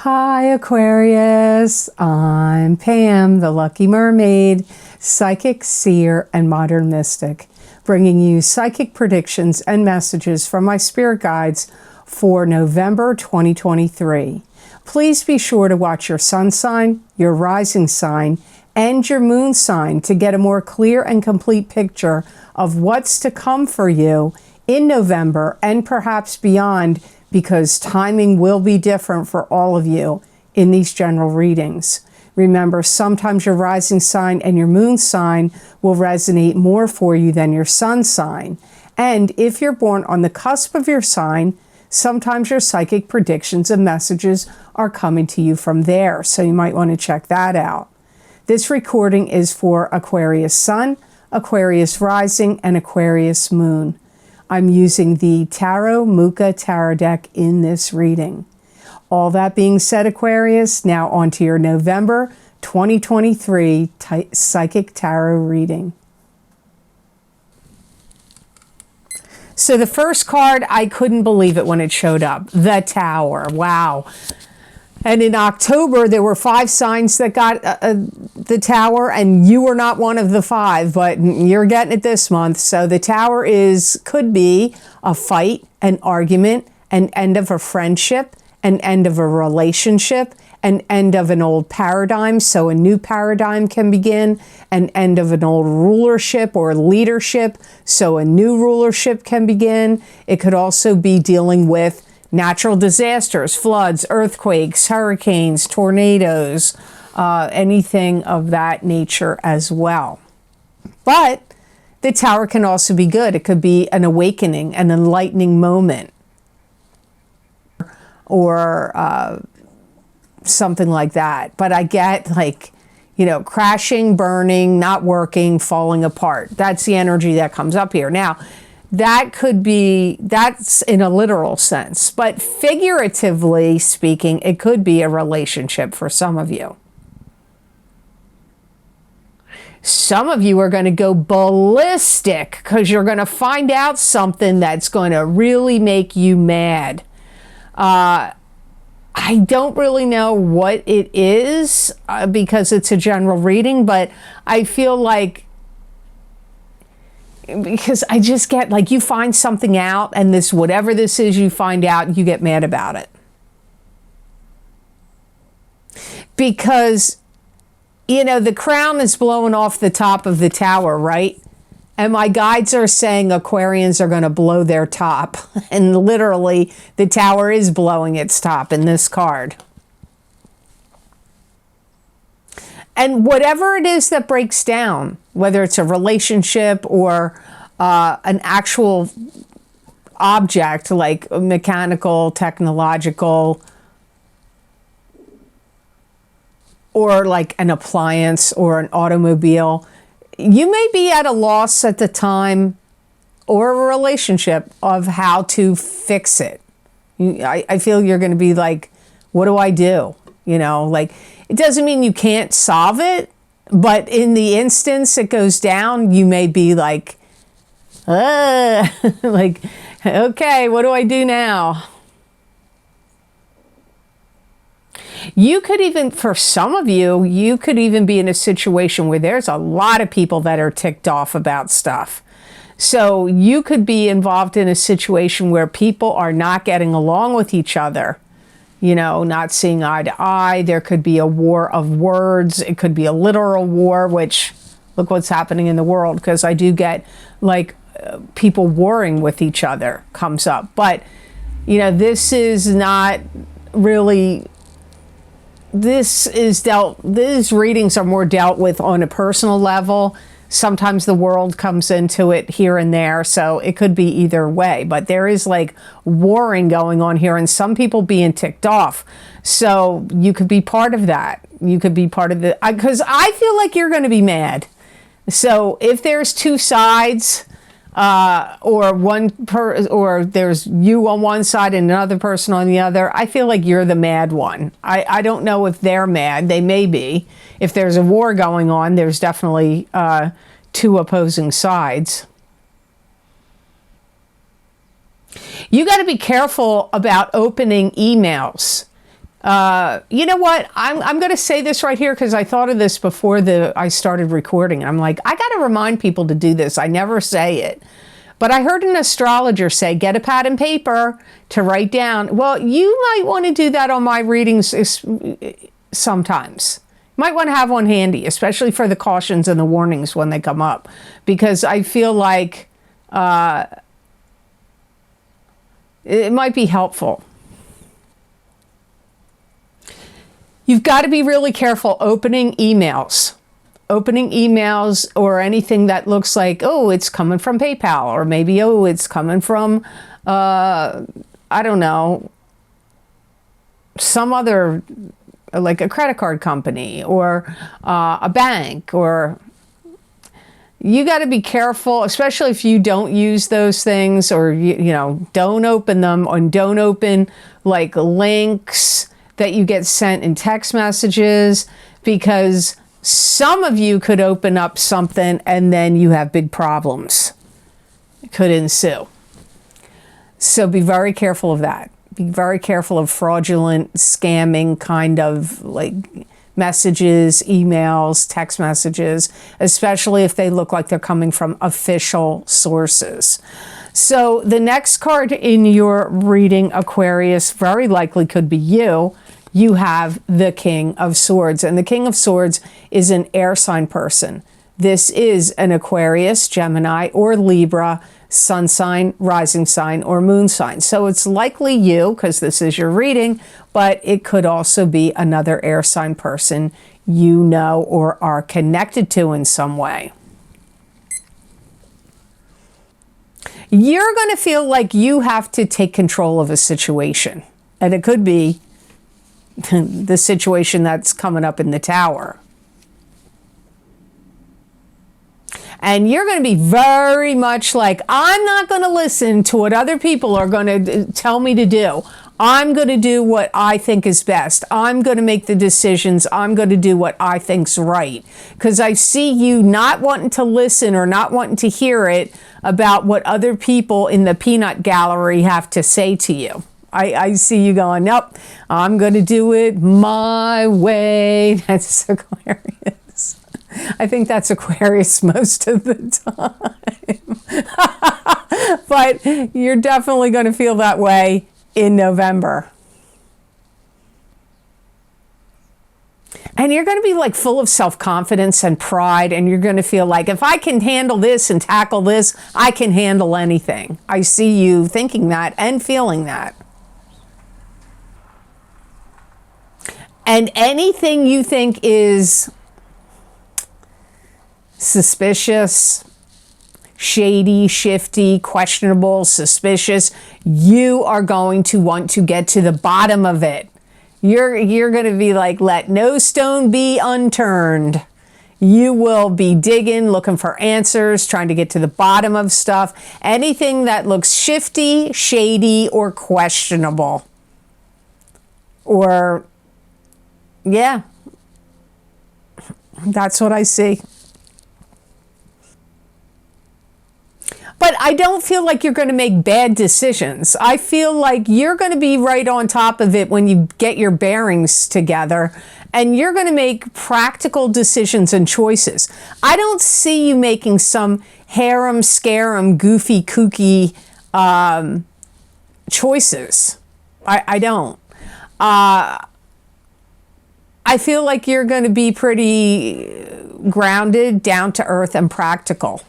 Hi Aquarius, I'm Pam, the Lucky Mermaid, psychic, seer, and modern mystic, bringing you psychic predictions and messages from my spirit guides for November 2023. Please be sure to watch your sun sign, your rising sign, and your moon sign to get a more clear and complete picture of what's to come for you in November and perhaps beyond, because timing will be different for all of you in these general readings. Remember, sometimes your rising sign and your moon sign will resonate more for you than your sun sign. And if you're born on the cusp of your sign, sometimes your psychic predictions and messages are coming to you from there. So you might want to check that out. This recording is for Aquarius Sun, Aquarius Rising, and Aquarius Moon. I'm using the Tarot Mucha Tarot deck in this reading. All that being said, Aquarius, now on to your November 2023 Psychic Tarot reading. So the first card, I couldn't believe it when it showed up. The Tower. Wow. And in October, there were 5 signs that got the Tower, and you were not one of the 5, but you're getting it this month. So the Tower could be a fight, an argument, an end of a friendship, an end of a relationship, an end of an old paradigm, so a new paradigm can begin, an end of an old rulership or leadership, so a new rulership can begin. It could also be dealing with natural disasters, floods, earthquakes, hurricanes, tornadoes, anything of that nature as well. But the Tower can also be good. It could be an awakening, an enlightening moment, or something like that. But I get, like, crashing, burning, not working, falling apart. That's the energy that comes up here. Now, that's in a literal sense, but figuratively speaking, it could be a relationship for some of you. Some of you are going to go ballistic because you're going to find out something that's going to really make you mad. I don't really know what it is because it's a general reading, but I feel like, because I just get, like, you find something out, and this, whatever this is you find out, you get mad about it. Because, the crown is blowing off the top of the tower, right? And my guides are saying Aquarians are going to blow their top. And literally, the tower is blowing its top in this card. And whatever it is that breaks down, whether it's a relationship or an actual object like mechanical, technological, or like an appliance or an automobile, you may be at a loss at the time, or a relationship, of how to fix it. I feel you're going to be like, what do I do? It doesn't mean you can't solve it, but in the instance it goes down, you may be like, like, okay, what do I do now? You could even, for some of you, you could even be in a situation where there's a lot of people that are ticked off about stuff. So you could be involved in a situation where people are not getting along with each other. Not seeing eye to eye. There could be a war of words. It could be a literal war, which, look what's happening in the world, because I do get, like, people warring with each other comes up. But, this is not really, these readings are more dealt with on a personal level. Sometimes the world comes into it here and there, so it could be either way. But there is, like, warring going on here, and some people being ticked off. So you could be part of that. You could be part of the, because I feel like you're going to be mad. So if there's 2 sides, or there's you on one side and another person on the other, I feel like you're the mad one. I don't know if they're mad. They may be. If there's a war going on, there's definitely 2 opposing sides. You got to be careful about opening emails. You know what? I'm going to say this right here because I thought of this before I started recording. I'm like, I got to remind people to do this. I never say it. But I heard an astrologer say, get a pad and paper to write down. Well, you might want to do that on my readings sometimes. You might want to have one handy, especially for the cautions and the warnings when they come up. Because I feel like it might be helpful. You've got to be really careful opening emails. Opening emails or anything that looks like, oh, it's coming from PayPal, or maybe, oh, it's coming from, I don't know, some other, like a credit card company or a bank, or you got to be careful, especially if you don't use those things, or, you know, don't open them, and don't open like links that you get sent in text messages, because some of you could open up something and then you have big problems. It could ensue. So be very careful of that. Be very careful of fraudulent, scamming kind of like messages, emails, text messages, especially if they look like they're coming from official sources. So the next card in your reading, Aquarius, very likely could be you. You have the King of Swords. And the King of Swords is an air sign person. This is an Aquarius, Gemini, or Libra, sun sign, rising sign, or moon sign. So it's likely you, because this is your reading, but it could also be another air sign person you know or are connected to in some way. You're going to feel like you have to take control of a situation. And it could be the situation that's coming up in the tower. And you're going to be very much like, I'm not going to listen to what other people are going to tell me to do. I'm going to do what I think is best. I'm going to make the decisions. I'm going to do what I think's right. Because I see you not wanting to listen or not wanting to hear it about what other people in the peanut gallery have to say to you. I see you going, nope, I'm going to do it my way. That's Aquarius. I think that's Aquarius most of the time. But you're definitely going to feel that way in November. And you're going to be like full of self-confidence and pride, and you're going to feel like, if I can handle this and tackle this, I can handle anything. I see you thinking that and feeling that. And anything you think is suspicious, shady, shifty, questionable, suspicious, you are going to want to get to the bottom of it. You're going to be like, let no stone be unturned. You will be digging, looking for answers, trying to get to the bottom of stuff. Anything that looks shifty, shady, or questionable. Or, yeah, that's what I see. But I don't feel like you're going to make bad decisions. I feel like you're going to be right on top of it when you get your bearings together, and you're going to make practical decisions and choices. I don't see you making some harem, scarum, goofy, kooky choices. I don't. I feel like you're going to be pretty grounded, down to earth, and practical.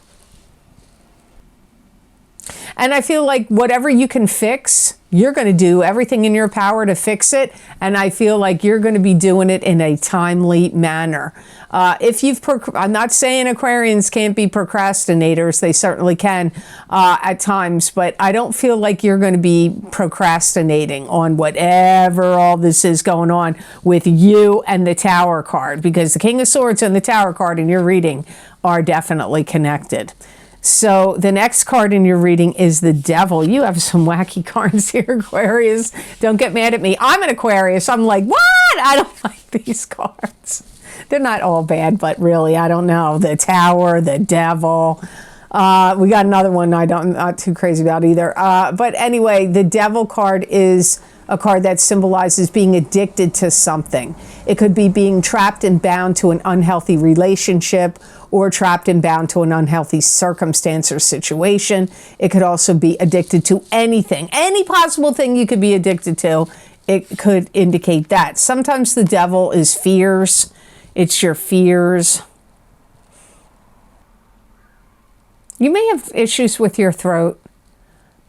And I feel like whatever you can fix, you're going to do everything in your power to fix it. And I feel like you're going to be doing it in a timely manner. I'm not saying Aquarians can't be procrastinators. They certainly can at times. But I don't feel like you're going to be procrastinating on whatever all this is going on with you and the Tower card. Because the King of Swords and the Tower card in your reading are definitely connected. So the next card in your reading is the Devil. You have some wacky cards here, Aquarius. Don't get mad at me. I'm an Aquarius. I'm like, what? I don't like these cards. They're not all bad, but really, I don't know. The Tower, the Devil. We got another one I'm not too crazy about either. But anyway, the Devil card is a card that symbolizes being addicted to something. It could be being trapped and bound to an unhealthy relationship, or trapped and bound to an unhealthy circumstance or situation. It could also be addicted to anything, any possible thing you could be addicted to. It could indicate that. Sometimes the devil is fears. It's your fears. You may have issues with your throat.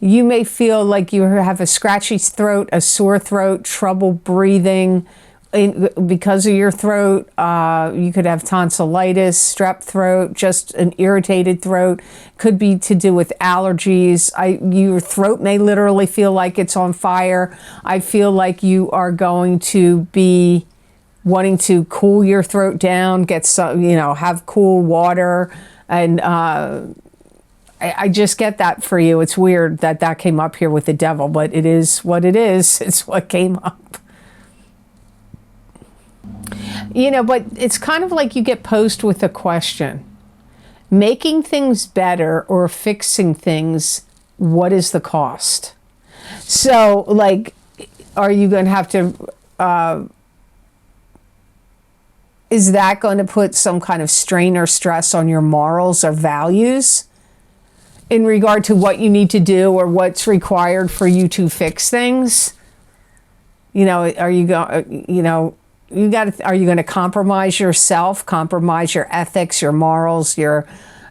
You may feel like you have a scratchy throat, a sore throat, trouble breathing because of your throat. You could have tonsillitis, strep throat, just an irritated throat. Could be to do with allergies. Your throat may literally feel like it's on fire. I feel like you are going to be wanting to cool your throat down, get some, have cool water, and I just get that for you. It's weird that that came up here with the devil, but it is what it is. It's what came up. But it's kind of like you get posed with a question. Making things better or fixing things, what is the cost? So, like, are you going to have to... is that going to put some kind of strain or stress on your morals or values in regard to what you need to do or what's required for you to fix things? Are you going, are you going to compromise yourself, compromise your ethics, your morals, your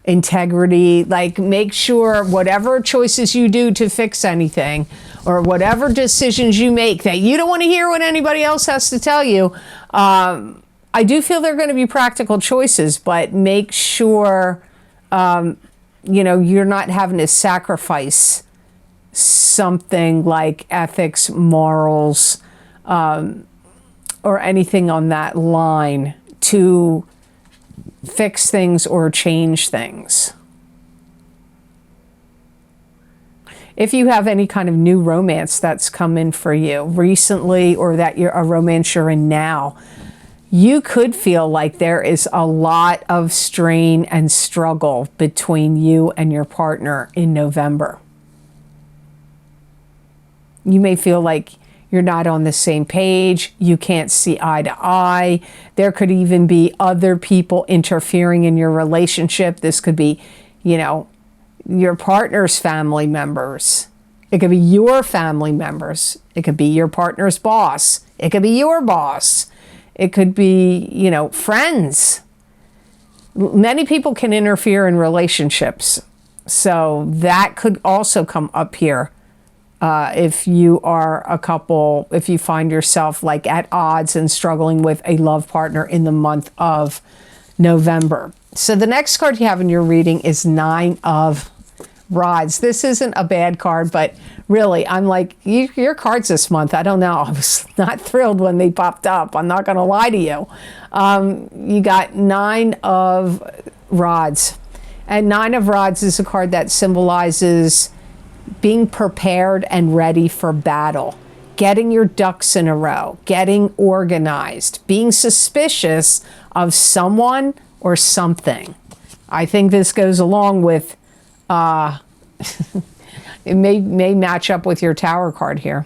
integrity? Like, make sure whatever choices you do to fix anything, or whatever decisions you make that you don't want to hear what anybody else has to tell you. I do feel they're going to be practical choices, but make sure, you're not having to sacrifice something like ethics, morals, or anything on that line to fix things or change things. If you have any kind of new romance that's come in for you recently, or that you're a romance you're in now, you could feel like there is a lot of strain and struggle between you and your partner in November. You may feel like you're not on the same page. You can't see eye to eye. There could even be other people interfering in your relationship. This could be, your partner's family members. It could be your family members. It could be your partner's boss. It could be your boss. It could be, friends. Many people can interfere in relationships. So that could also come up here if you are a couple, if you find yourself like at odds and struggling with a love partner in the month of November. So the next card you have in your reading is 9 of Rods. This isn't a bad card, but really, I'm like, your cards this month, I don't know. I was not thrilled when they popped up. I'm not going to lie to you. You got 9 of Rods. And 9 of Rods is a card that symbolizes being prepared and ready for battle, getting your ducks in a row, getting organized, being suspicious of someone or something. I think this goes along with it may match up with your Tower card here.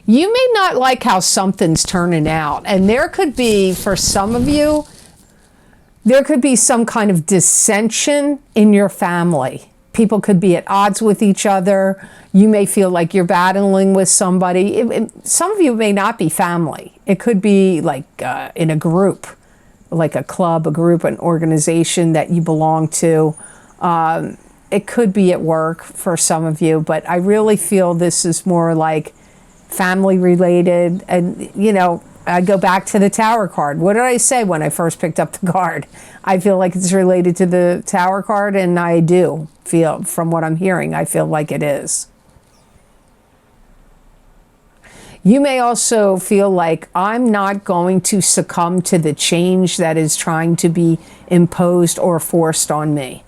You may not like how something's turning out, and there could be, for some of you, there could be some kind of dissension in your family. People could be at odds with each other. You may feel like you're battling with somebody. Some of you may not be family. It could be like in a group, like a club, a group, an organization that you belong to. It could be at work for some of you, but I really feel this is more like family related. And, I go back to the Tower card. What did I say when I first picked up the card? I feel like it's related to the Tower card, and I do feel, from what I'm hearing, I feel like it is. You may also feel like, I'm not going to succumb to the change that is trying to be imposed or forced on me.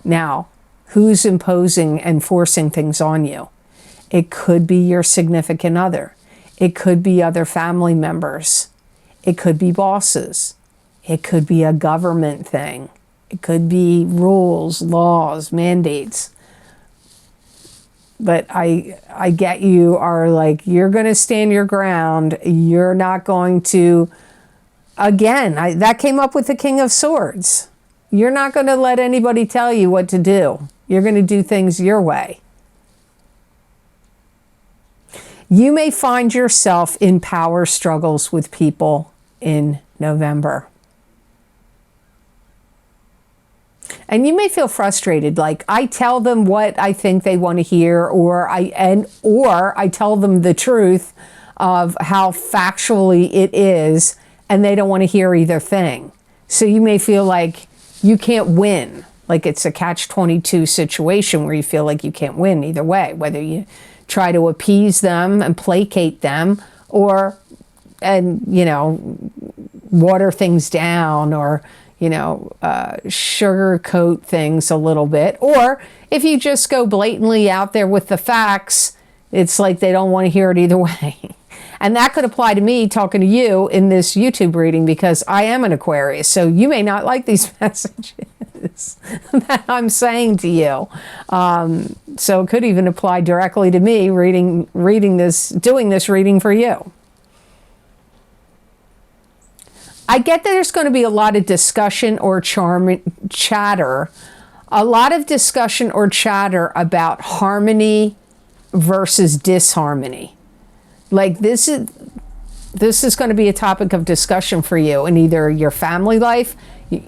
Now, who's imposing and forcing things on you? It could be your significant other. It could be other family members. It could be bosses. It could be a government thing. It could be rules, laws, mandates. But I get you are like, you're going to stand your ground. You're not going to, again, that came up with the King of Swords. You're not going to let anybody tell you what to do. You're going to do things your way. You may find yourself in power struggles with people in November. And you may feel frustrated, like I tell them what I think they want to hear, or I tell them the truth of how factually it is, and they don't want to hear either thing. So you may feel like you can't win, like it's a catch-22 situation where you feel like you can't win either way, whether you try to appease them and placate them, or water things down, or sugarcoat things a little bit. Or if you just go blatantly out there with the facts, it's like they don't want to hear it either way. And that could apply to me talking to you in this YouTube reading, because I am an Aquarius. So you may not like these messages that I'm saying to you. So it could even apply directly to me doing this reading for you. I get that there's going to be a lot of discussion or chatter, a lot of discussion or chatter about harmony versus disharmony. Like this is going to be a topic of discussion for you in either your family life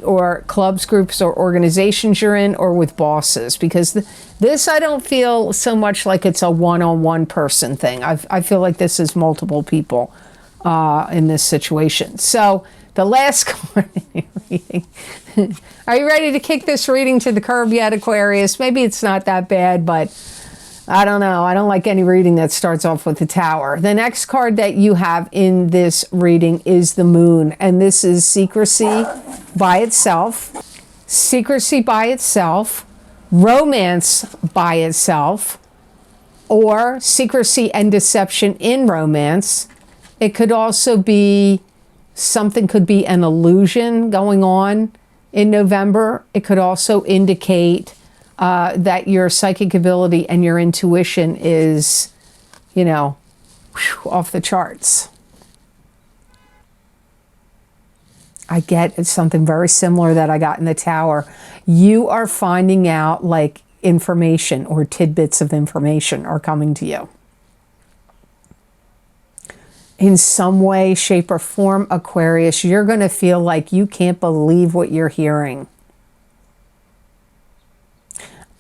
or clubs, groups, or organizations you're in, or with bosses. Because this, I don't feel so much like it's a one-on-one person thing. I feel like this is multiple people in this situation. So the last card in your reading. Are you ready to kick this reading to the curb yet, Aquarius? Maybe it's not that bad, but I don't know. I don't like any reading that starts off with the Tower. The next card that you have in this reading is the Moon, and this is secrecy by itself, romance by itself, or secrecy and deception in romance. It could also be something, could be an illusion going on in November. It could also indicate that your psychic ability and your intuition is, off the charts. I get something very similar that I got in the Tower. You are finding out like information, or tidbits of information are coming to you. In some way, shape, or form, Aquarius, you're going to feel like you can't believe what you're hearing.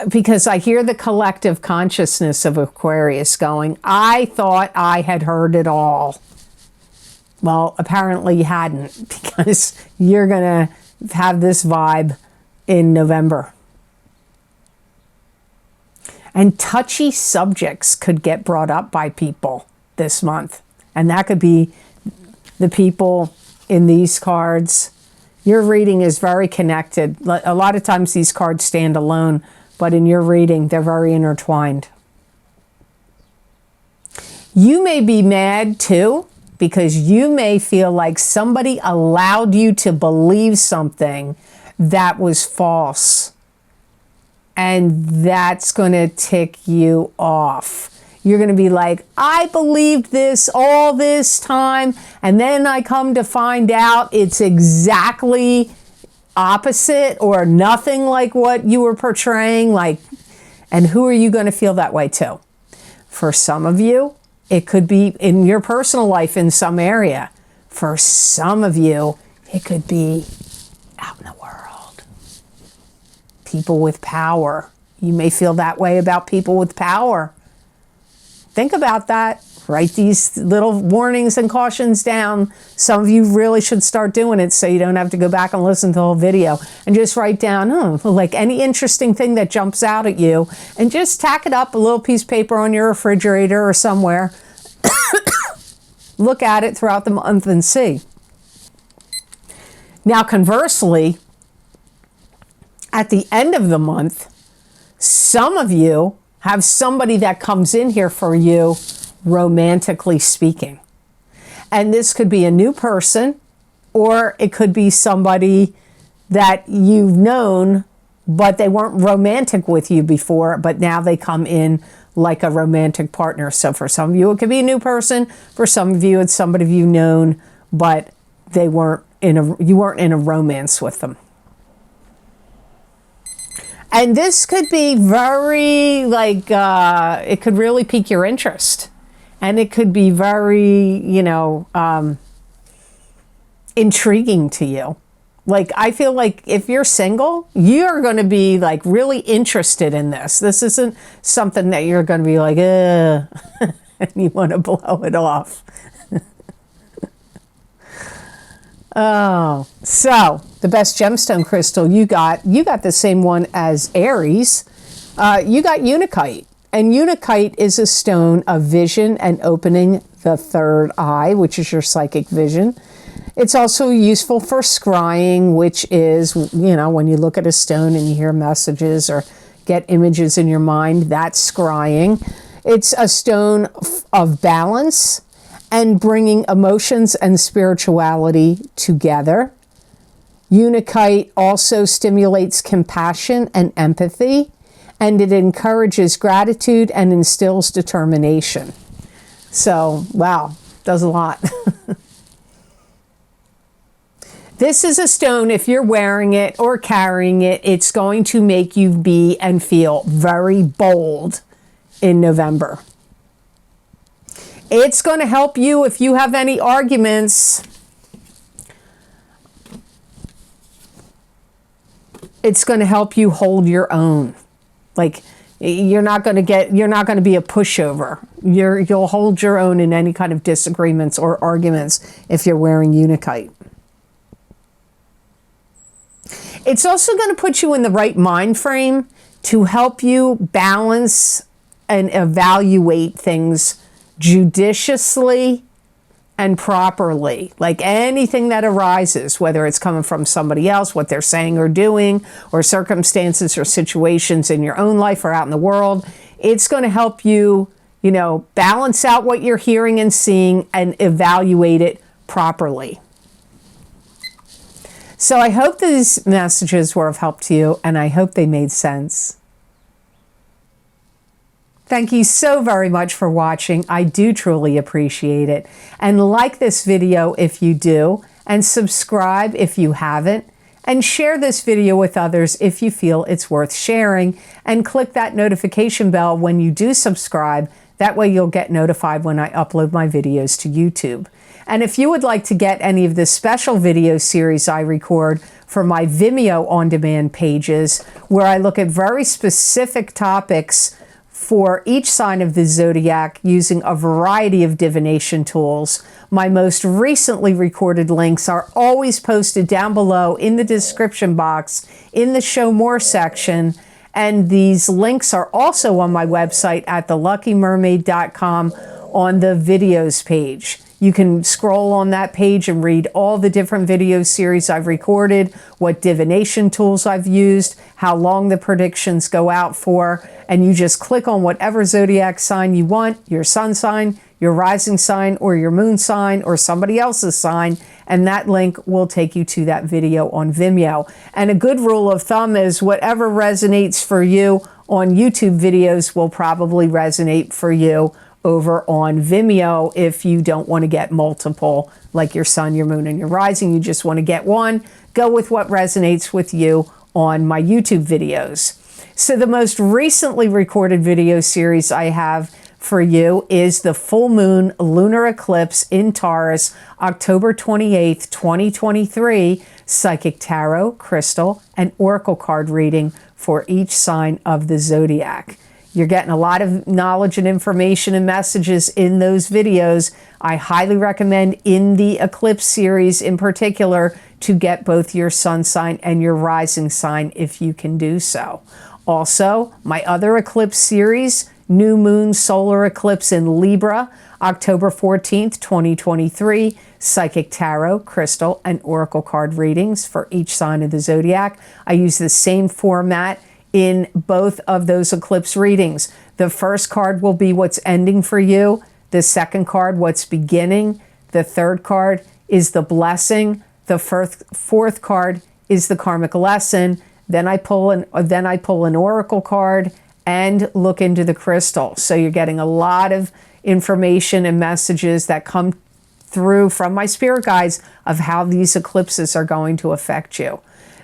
Because I hear the collective consciousness of Aquarius going, I thought I had heard it all. Well, apparently you hadn't, because you're going to have this vibe in November. And touchy subjects could get brought up by people this month. And that could be the people in these cards. Your reading is very connected. A lot of times these cards stand alone, but in your reading, they're very intertwined. You may be mad too, because you may feel like somebody allowed you to believe something that was false. And that's going to tick you off. You're going to be like, I believed this all this time, and then I come to find out it's exactly opposite or nothing like what you were portraying. And who are you going to feel that way to? For some of you, it could be in your personal life in some area. For some of you, it could be out in the world. People with power. You may feel that way about people with power. Think about that. Write these little warnings and cautions down. Some of you really should start doing it so you don't have to go back and listen to the whole video. And just write down, like any interesting thing that jumps out at you. And just tack it up, a little piece of paper on your refrigerator or somewhere. Look at it throughout the month and see. Now, conversely, at the end of the month, some of you have somebody that comes in here for you, romantically speaking. And this could be a new person, or it could be somebody that you've known, but they weren't romantic with you before, but now they come in like a romantic partner. So for some of you, it could be a new person. For some of you, it's somebody you've known, but you weren't in a romance with them. And this could be very, like, it could really pique your interest. And it could be very, intriguing to you. Like, I feel like if you're single, you're going to be, like, really interested in this. This isn't something that you're going to be like, and you want to blow it off. Oh, so the best gemstone crystal you got the same one as Aries. You got Unakite. And Unakite is a stone of vision and opening the third eye, which is your psychic vision. It's also useful for scrying, which is, when you look at a stone and you hear messages or get images in your mind, that's scrying. It's a stone of balance and bringing emotions and spirituality together. Unakite also stimulates compassion and empathy, and it encourages gratitude and instills determination. So, wow, does a lot. This is a stone, if you're wearing it or carrying it, it's going to make you be and feel very bold in November. It's going to help you if you have any arguments. It's going to help you hold your own. Like, you're not going to be a pushover. You'll hold your own in any kind of disagreements or arguments if you're wearing Unakite. It's also going to put you in the right mind frame to help you balance and evaluate things judiciously and properly. Like anything that arises, whether it's coming from somebody else, what they're saying or doing, or circumstances or situations in your own life or out in the world, it's going to help you, balance out what you're hearing and seeing and evaluate it properly. So I hope these messages were of help to you, and I hope they made sense. Thank you so very much for watching. I do truly appreciate it. And like this video if you do, and subscribe if you haven't, and share this video with others if you feel it's worth sharing, and click that notification bell when you do subscribe. That way you'll get notified when I upload my videos to YouTube. And if you would like to get any of the special video series I record for my Vimeo on-demand pages, where I look at very specific topics for each sign of the zodiac using a variety of divination tools, my most recently recorded links are always posted down below in the description box in the Show More section. And these links are also on my website at theluckymermaid.com on the videos page. You can scroll on that page and read all the different video series I've recorded, what divination tools I've used, how long the predictions go out for, and you just click on whatever zodiac sign you want, your sun sign, your rising sign, or your moon sign, or somebody else's sign, and that link will take you to that video on Vimeo. And a good rule of thumb is whatever resonates for you on YouTube videos will probably resonate for you over on Vimeo if you don't want to get multiple, like your sun, your moon, and your rising. You just want to get one. Go with what resonates with you on my YouTube videos. So the most recently recorded video series I have for you is the full moon lunar eclipse in Taurus, October 28th, 2023, psychic tarot, crystal, and oracle card reading for each sign of the zodiac. You're getting a lot of knowledge and information and messages in those videos. I highly recommend in the eclipse series in particular to get both your sun sign and your rising sign if you can do so. Also, my other eclipse series, New Moon Solar Eclipse in Libra, October 14th, 2023, psychic tarot, crystal, and oracle card readings for each sign of the zodiac. I use the same format in both of those eclipse readings. The first card will be what's ending for you. The second card, what's beginning. The third card is the blessing. The fourth card is the karmic lesson. Then I pull an oracle card, and look into the crystal. So you're getting a lot of information and messages that come through from my spirit guides of how these eclipses are going to affect you.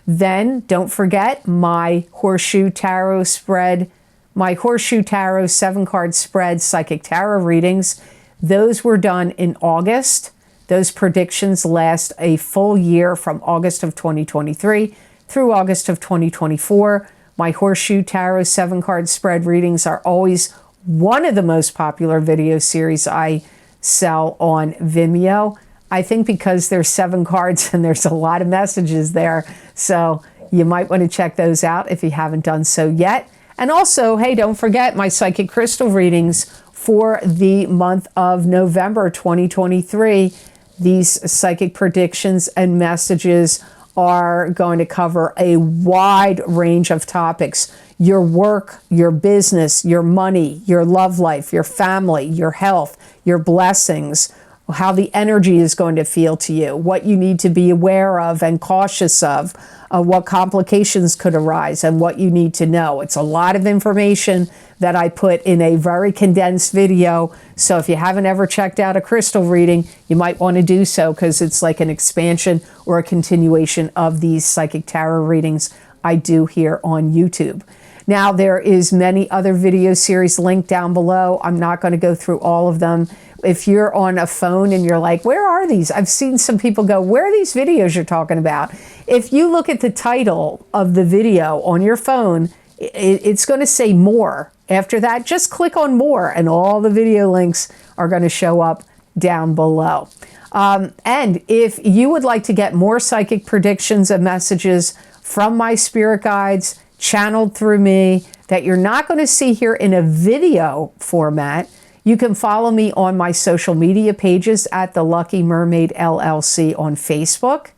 Then don't forget my Horseshoe Tarot spread, my Horseshoe Tarot 7-card spread psychic tarot readings. Those were done in August. Those predictions last a full year from August of 2023 through August of 2024. My Horseshoe Tarot 7-card spread readings are always one of the most popular video series I sell on Vimeo. I think because there's 7 cards and there's a lot of messages there. So you might want to check those out if you haven't done so yet. And also, hey, don't forget my psychic crystal readings for the month of November 2023. These psychic predictions and messages are going to cover a wide range of topics. Your work, your business, your money, your love life, your family, your health, your blessings, how the energy is going to feel to you, what you need to be aware of and cautious of, what complications could arise and what you need to know. It's a lot of information that I put in a very condensed video. So if you haven't ever checked out a crystal reading, you might want to do so because it's like an expansion or a continuation of these psychic tarot readings I do here on YouTube. Now, there is many other video series linked down below. I'm not going to go through all of them. If you're on a phone and you're like, where are these? I've seen some people go, where are these videos you're talking about? If you look at the title of the video on your phone, it's going to say more. After that, just click on more and all the video links are going to show up down below. And if you would like to get more psychic predictions and messages from my spirit guides, channeled through me, that you're not going to see here in a video format, you can follow me on my social media pages at the Lucky Mermaid LLC on Facebook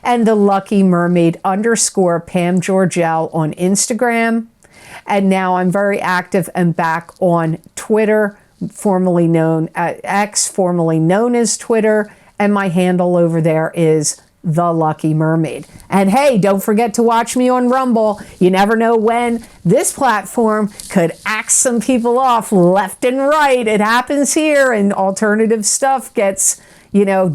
and the Lucky Mermaid _ Pam Georgel on Instagram. And now I'm very active and back on Twitter, formerly known as X, formerly known as Twitter, and my handle over there is The Lucky Mermaid. And hey, don't forget to watch me on Rumble. You never know when this platform could axe some people off left and right. It happens here, and alternative stuff gets,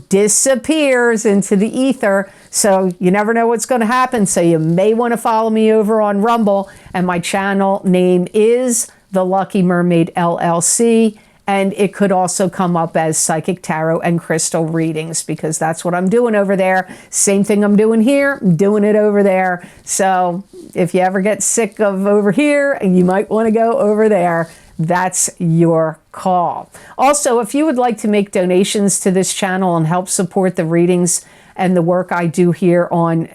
disappears into the ether. So you never know what's going to happen. So you may want to follow me over on Rumble. And my channel name is The Lucky Mermaid LLC. And it could also come up as Psychic Tarot and Crystal Readings because that's what I'm doing over there. Same thing I'm doing here, I'm doing it over there. So if you ever get sick of over here and you might want to go over there, that's your call. Also, if you would like to make donations to this channel and help support the readings and the work I do here on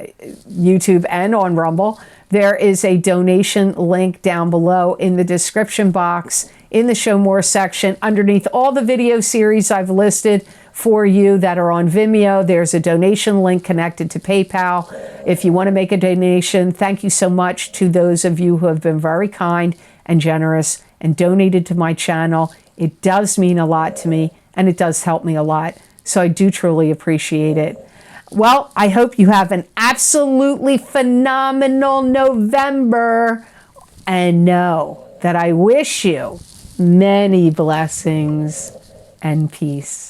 YouTube and on Rumble, there is a donation link down below in the description box in the Show More section. Underneath all the video series I've listed for you that are on Vimeo, there's a donation link connected to PayPal. If you want to make a donation, thank you so much to those of you who have been very kind and generous and donated to my channel. It does mean a lot to me and it does help me a lot. So I do truly appreciate it. Well, I hope you have an absolutely phenomenal November and know that I wish you many blessings and peace.